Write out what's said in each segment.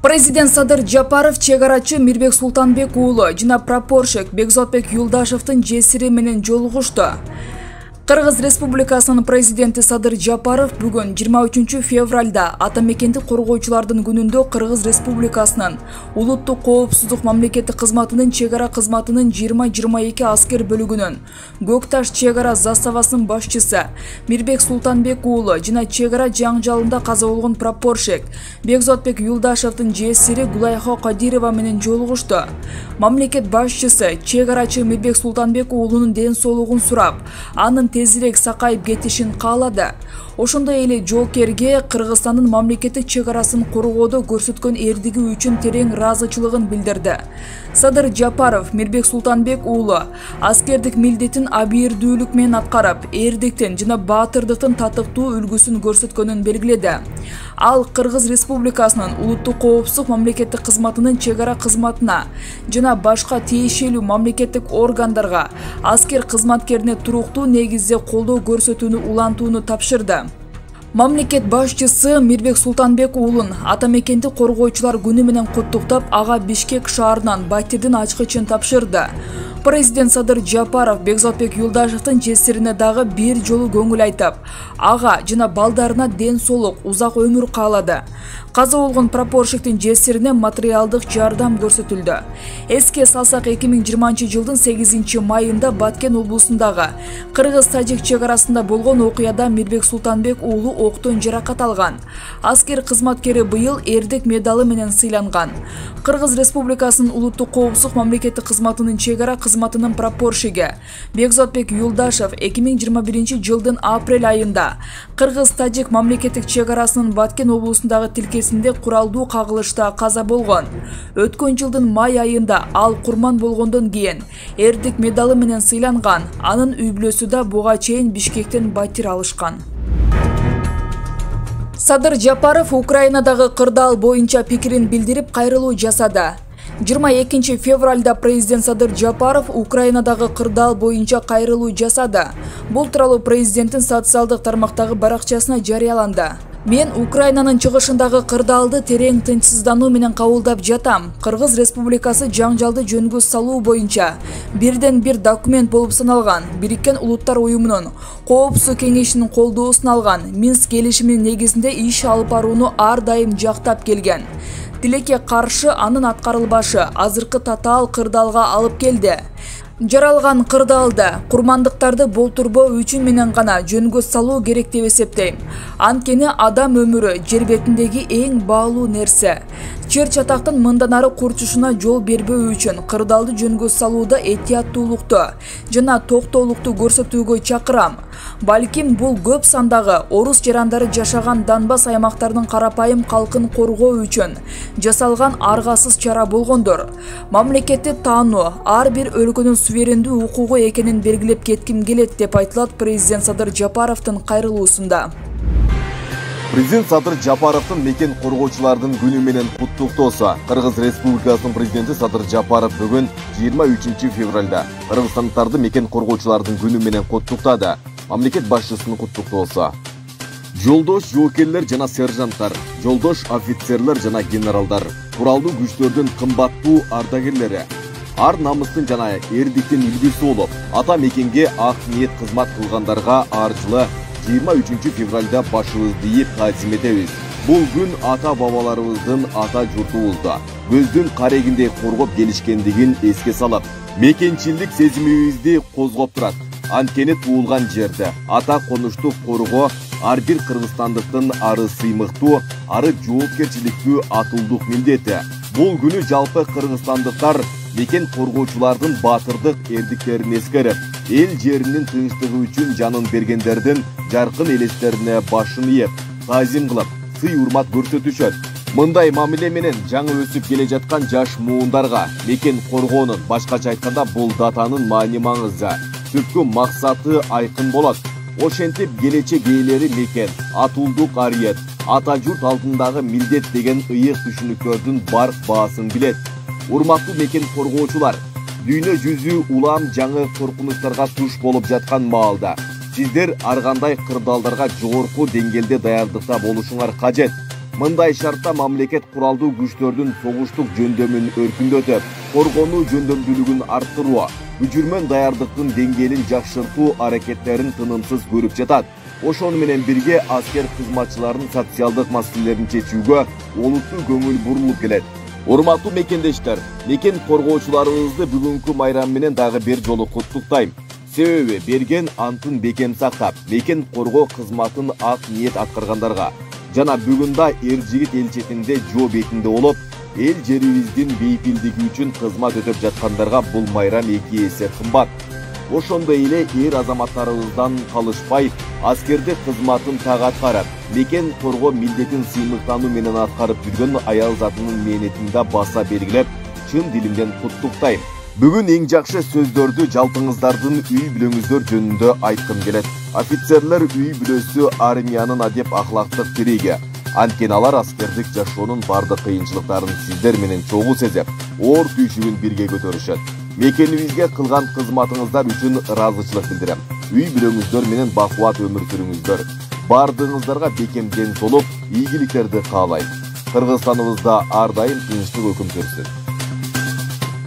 Президент Садыр Жапаров чегарачы Мирбек Султанбек уулу жана прапорщик Бекзотбек Юлдашевдин жесири менен жолугушту. Кыргыз Республикасынын президенти Садыр Жапаров бүгүн 23 февралда атамекендик коргоочулардын күнүндө Кыргыз Республикасынын улуттук коопсуздук мамлекеттик кызматынын чегара кызматынын 20-22 аскер бөлүгүнүн Көкташ чегара заставасынын башчысы Мирбек Султанбек уулу жана чегара жаңжалында каза болгон прапорщик Бекзотбек Юлдашевдин жесири Гулайхо Кадирова менен жолугушту. Мамлекет башчысы чегарачы Мирбек Султанбек уулунун ден соолугун сурап, анын тезирээк сакайып кетишин каалады. Ошондой эле жоокерге Кыргызстандын мамлекеттик чегарасын коргоодо көрсөткөн эрдиги үчүн терең ыраазычылыгын билдирди. Садыр Жапаров Мирбек Султанбек уулу аскердик милдетин абийирдүүлүк менен аткарып, эрдиктин жана баатырдыктын татыктуу үлгүсүн көрсөткөнүн белгиледи. Ал Кыргыз Республикасынын улуттук коопсуздук мамлекеттик кызматынын чегара кызматына жана башка тиешелүү мамлекеттик органдарга аскер кызматкерине туруктуу негизде колдоо көрсөтүүнү улантууну тапшырды. Мамлекет башчысы Мирбек Султанбек уулун атамекендик коргоочулар күнү менен куттуктап, ага Бишкек шаарынан батирдин ачкычын тапшырды. Президент Садыр Жапаров Бекзотбек Юлдашевдин жесирине дагы бир жолу көңүл айтып, ага жана балдарына ден соолук, узак өмүр каалады. Каза болгон прапорщиктин жесирине материалдык жардам көрсөтүлдү. Эске салсак 2020-жылдын 8 майында Баткен облусундагы Кыргыз-Тажик чегарасында болгон окуяда Мирбек Султанбек уулу октон жаракат алган. Аскер кызматкери быйыл эрдик медалы менен сыйланган. Кыргыз Республикасынын улуттук коопсуздук мамлекеттик кызматынын чегара кызматынын прапорщиги Бекзотбек Юлдашев 2021-жылдын апрель айында Кыргыз-Тажик мамлекеттик чегарасынын Баткен облусундагы тилкесинде куралдуу кагылышта каза болгон. Өткөн жылдын май айында ал курман болгондон кийин эрдик медалы менен сыйланган. Анын үй бүлөсү да буга чейин Бишкектен батир алышкан. Садыр Жапаров Украинадагы кырдаал боюнча пикирин билдирип, кайрылуу жасады. 22 февралда президент Садыр Жапаров Украинадагы кырдаал боюнча кайрылуу жасады. Бул тууралуу президенттин социалдык тармактагы баракчасына жарыяланды. Мен Украинанын чыгышындагы кырдаалды терең тынчсыздануу менен кабылдап жатам. Кыргыз Республикасы жаңжалды жөнгө салуу боюнча бирден бир документ болуп саналган. Бириккен Улуттар уюмунун Коопсуздук кеңешинин колдоосун алган Минск келишиминин негизинде иш алып барууну ар дайым жактап келген. Тилекке каршы анын аткарылбашы азыркы татаал кырдаалга алып келди. Жаралган кырдаалда курмандыктарды болтурбоо үчүн менен гана жөнгө салуу керек деп эсептейм. Анткени адам өмүрү жер бетиндеги эң баалуу нерсе. Чер чатактын мындан ары курчушуна жол бербөө үчүн кырдаалды жөнгө салууда этияттуулукту жана токтоолукту көрсөтүүгө чакырам. Балким бул көп сандагы орус жарандары жашаган Донбасс аймактарынын карапайым калкын коргоо үчүн жасалган аргасыз чара болгондор. Мамлекетти таануу ар бир өлкөнүн суверендүү укугу экенин белгилеп кетким келет деп айтылат президент Садыр Жапаровдун кайрылуусунда. Президент Садыр Жапаровдун мекен коргоочулардын күнү менен куттуктоосу. Кыргыз Республикасынын президенти Садыр Жапаров бүгүн 23 февралда кыргызстандыктарды мекен коргоочулардын күнү менен куттуктады. Мамлекет башчысынын куттуктоосу. Жолдош жоокерлер жана сержанттар, жолдош офицерлер жана генералдар, куралдуу күчтөрдүн кымбаттуу ардагерлери, ар намыстын жана эрдиктин үлгүсү болуп, ата мекенге ак ниет кызмат кылгандарга ар жылы 23 февралда башыбызды ийип таазим этебиз. Бул күн ата бабаларыбыздын ата журтубузду көздүн карегиндей коргоп келишкендигин эске салып, мекенчилдик сезимибизди козгоп турат. Анткени туулган жерди, ата конушту коргоо ар бир кыргызстандыктын ары сыймыктуу, ары жоопкерчиликтүү атылдык милдети. Бул күнү жалпы кыргызстандыктар мекен коргоочулардын баатырдык эрдиктерин эскерип, эл жеринин тынчтыгы үчүн жанын бергендердин жаркын элестерине башын ийип, таазим кылып, сый-урмат көрсөтүшөт. Мындай мамиле менен жаңы өсүп келе жаткан жаш муундарга мекен коргоонун, башкача айтканда бул датанын маани-маңызы, түпкү максаты айкын болот. Ошентип келечек ээлери мекен, атуулдук ариет, ата журт алдындагы милдет деген ыйык түшүнүктөрдүн барк баасын билет. Урматтуу мекен коргоочулар, дүйнө жүзү улам жаңы коркунучтарга туш болуп жаткан маалда сиздер ар кандай кырдаалдарга жогорку деңгээлде даярдыкта болушуңар кажет. Мындай шартта мамлекет куралдуу күчтөрдүн согуштук жөндөмүн өркүндөтүп, коргонуу жөндөмдүүлүгүн арттыруу, бүжүрмөн даярдыктын деңгээлин жакшыртуу аракеттерин тынымсыз көрүп жатат. Ошону менен бирге аскер кызматчыларынын социалдык маселелерин чечүүгө олуттуу көңүл бурулуп келет. Урматтуу мекендештер, мекен коргоочуларыбызды бүгүнкү майрам менен дагы бир жолу куттуктайм. Себеби берген антын бекем сактап, мекен коргоо кызматын ак ниет аткаргандарга жана бүгүндө эр жигит эл четинде жоо бетинде болуп, эл жерибиздин бейпилдиги үчүн кызмат өтөп жаткандарга бул майрам 2 эсе кымбат. Ошондой эле эр азаматтарыбыздан калышпай, аскердик кызматын так аткарып, мекен коргоо милдетин сыймыктануу менен аткарып жүргөн аял затынын мээнетинде баса белгилеп, чын дилимден куттуктайм. Бүгүн эң жакшы сөздөрдү жалпыңыздардын үй бүлөңүздөр жөнүндө айткым келет. Офицерлер үй бүлөсү армиянын адеп ахлактык тириги. Анткени алар аскердик жашоонун бардык кыйынчылыктарын сиздер менен чогуу сезип, оор түйшүгүн бирге көтөрүшөт. Мекенибизге кылган кызматыңыздар үчүн ыраазычылык билдирем. Үй бүлөңүздөр менен бакубат өмүр сүрүңүздөр. Бардыгыңыздарга бекем ден солуп, ийгиликтерди каалайм. Кыргызстаныбызда ар дайым тынчтык өкүм сүрсүн.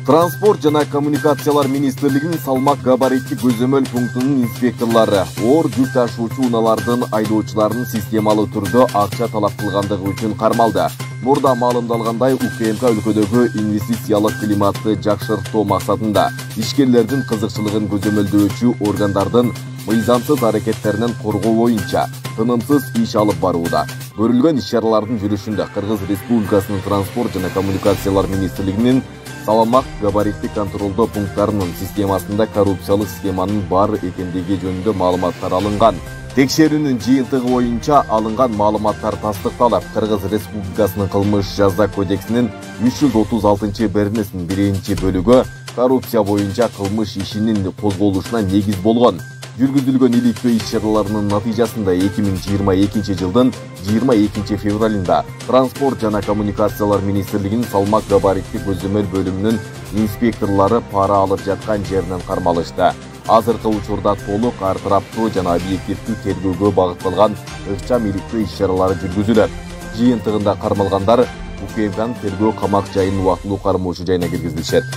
Транспорт жана коммуникациялар министрлигинин салмак габариттик көзөмөл пунктунун инспекторлору оор жүк ташуучу унаалардын айдоочуларын системалуу түрдө акча талап кылгандыгы үчүн кармалды. Мурда маалымдалгандай, УКМК өлкөдөгү инвестициялык климатты жакшыртуу максатында ишкерлердин кызыкчылыгын көзөмөлдөөчү органдардын мыйзамсыз аракеттеринен коргоо боюнча тынымсыз иш алып барууда. Көрүлгөн иш-чаралардын жүрүшүндө Кыргыз Республикасынын транспорт жана коммуникациялар министрлигинин салмак габариттик контролдоо пункттарынын системасында коррупциялык схеманын бар экендиги жөнүндө маалыматтар алынган. Текшерүүнүн жыйынтыгы боюнча алынган маалыматтар тастыкталып, Кыргыз Республикасынын кылмыш жаза кодексинин 336-бернесинин 1-бөлүгү коррупция боюнча кылмыш ишинин козголушуна негиз болгон. Жүргүзүлгөн иликтөө иш-чараларынын натыйжасында 2022 жылдын 22 февралында Транспорт жана коммуникациялар министрлигинин салмак габариттик көзөмөл бөлүмүнүн инспекторлору пара алып жаткан жеринен кармалышты. Азыркы учурда толук ар тараптуу жана объективдүү тергөөгө багытталган ыкчам иликтөө иш-чаралары жүргүзүлөт. Жыйынтыгында кармалгандар УКМКнын тергөө камак жайынын убактылуу кармоочу жайына киргизилишет.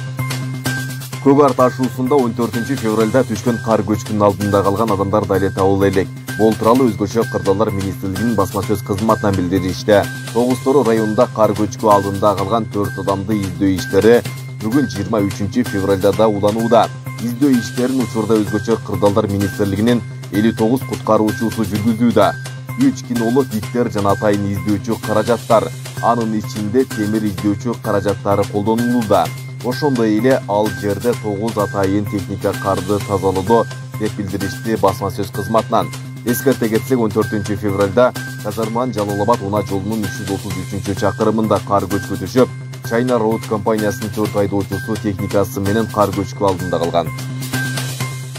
Көк Ар ташуусунда 14 февралда түшкөн кар көчкүнүн алдында калган адамдар дали табылды элек. Бул тууралуу өзгөчө Кырдаалдар министрлигинин басма сөз кызматынан билдиришти. Тогуз-Тору районунда кар көчкү алдында калган 4 адамды издөө иштери бүгүн 23 февралда да уланууда. Издөө иштерин учурда өзгөчө Кырдаалдар министрлигинин 59 куткаруучусу жүргүзүүдө. 3 кинолог иттер жана атайын издөөчү каражаттар, анын ичинде темир издөөчү каражаттары колдонулууда. Ошондой эле ал жерде 9 атайын техника карды тазалоодо деп билдиришти басма сөз кызматынан. Эскерте кетсек, 14 февралда Казарман Жалал-Абад унаа жолунун 333-чакырымында кар көчкү түшүп, China Road компаниясынын 4 айдоочусу техникасы менен кар көчкү алдында калган.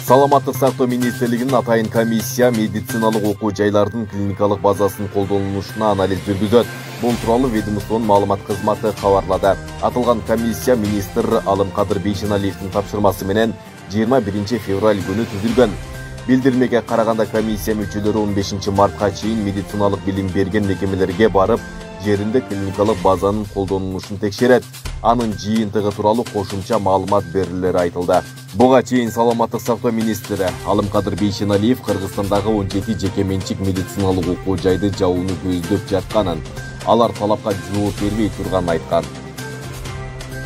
Саламаттык сактоо министрлигинин атайын комиссия медициналык окуу жайлардын клиникалык базасынын колдонулушуна анализ жүргүзөт. Бул тууралуу ведомствонун маалымат кызматы кабарлады. Аталган комиссия министр Алымкадыр Бейшеналиевдин тапшырмасы менен 21 февраль күнү түзүлгөн. Билдирмеге караганда комиссия мүчөлөрү 15 мартка чейин медициналык билим берген мекемелерге барып, жеринде клиникалык базанын колдонулушун текшерет. Анын жыйынтыгы тууралуу кошумча маалымат берилери айтылды. Буга чейин саламаттык сактоо министри Алымкадыр Бейшеналиев Кыргызстандагы 17 жеке менчик медициналык окуу жайды жабууну көздөп жатканын, алар талапка жооп бербей турганын айткан.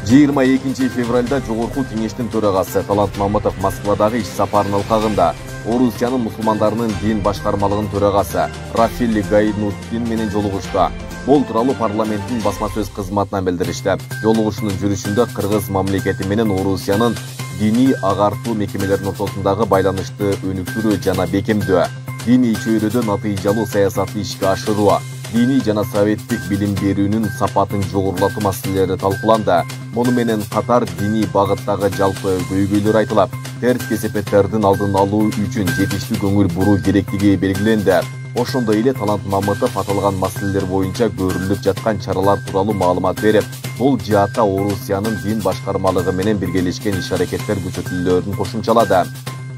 22 февралда Жогорку Кеңештин төрагасы Талант Мамытов Москвадагы иш сапарынын алкагында Орусиянын мусулмандарынын дин башкармалыгынын төрагасы Рафилли Гайнуттин менен жолугушту. Бул тууралуу парламенттин басма сөз кызматынан билдиришти. Жолугушуунун жүрүшүндө Кыргыз мамлекети менен Орусиянын диний агартуу мекемелеринин ортосундагы байланышты өнүктүрүү жана бекемдөө, диний чөйрөдө натыйжалуу саясатты ишке ашыруу, диний жана советтик билим берүүнүн сапатын жогорулатуу маселелери талкууланды. Муну менен катар диний багыттагы жалпы көйгөйлөр айтылып, терс кесепеттердин алдын алуу үчүн жетиштүү көңүл буруу керектиги белгиленди. Ошондой эле Талант Мамытов аталган маселелер боюнча көрүлүп жаткан чаралар тууралуу маалымат берип, бул жаатта Орусиянын дин башкармалыгы менен биргелешкен иш-аракеттер көрсөтүүлөрүн кошумчалады.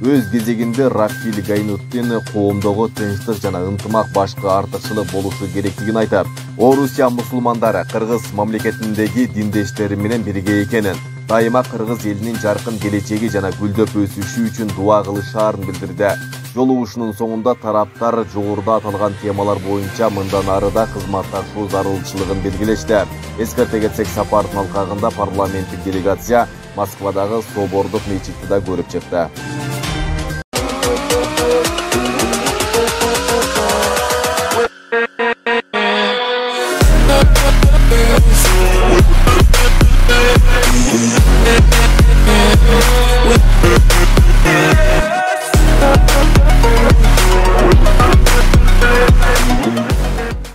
өз кезегинде Рафиль Гайнуттин коомдогу тынчтык жана ынтымак башкы артыкчылык болушу керектигин айтып, Орусия мусулмандары Кыргыз мамлекетиндеги диндештери менен бирге экенин, дайыма Кыргыз элинин жаркын келечеги жана гүлдөп өсүшү үчүн дуа кылышаарын билдирди. Жолугушуунун соңунда тараптар жогоруда аталган темалар боюнча мындан ары да кызматташуу зарылчылыгын белгилешти. Эскерте кетсек, сапардын алкагында парламенттик делегация Москвадагы Собордук мечитти да көрүп чыкты.